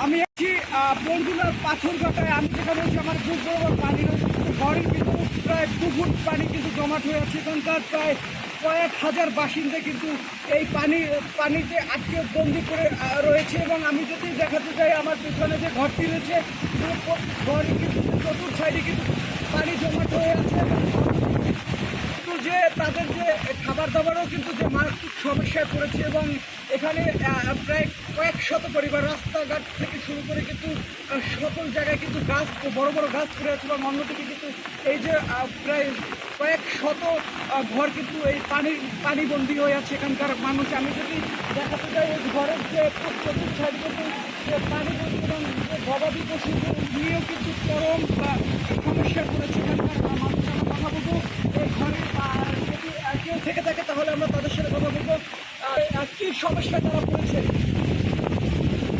আমি আছি বরগুনার পাথরঘাটায়। আমি যেখানে হচ্ছে আমার বুক বরাবর পানি রয়েছে, ঘরের ভিতরে প্রায় 2 ফুট পানি কিন্তু জমাট হয়ে আছে। এখানকার প্রায় কয়েক হাজার বাসিন্দা কিন্তু এই পানিতে আটকে বন্দি করে রয়েছে। এবং আমি যদি দেখাতে চাই, আমার পিছনে যে ঘরটি রয়েছে, ঘরে কিন্তু চতুর্থ সাইডে কিন্তু পানি জমাট হয়ে আছে। কিন্তু যে তাদের যে খাবার দাবারও কিন্তু যে মারাত্মক সমস্যায় পড়েছে। এবং এখানে প্রায় কয়েক শত পরিবার, রাস্তাঘাট থেকে শুরু করে কিন্তু সকল জায়গায় কিন্তু গাছ, বড় বড় গাছ পড়ে আছে। এবং অন্যদিকে কিন্তু এই যে প্রায় কয়েক শত ঘর কিন্তু এই পানিবন্দী হয়ে আছে এখানকার মানুষ। আমি যদি দেখাতে চাই, এই ঘরের যে চতুর্থ সাইড কিন্তু যে পানিবন্দী এবং যে গবাদি পশু নিয়েও কিন্তু চরম সমস্যায় পড়েছে এখানকার মানুষ। আমরা কথা বলবো এই ঘরে যদি কেউ থেকে থাকে, তাহলে আমরা তাদের সাথে কথা বলবো কি সমস্যায় তারা পড়েছে।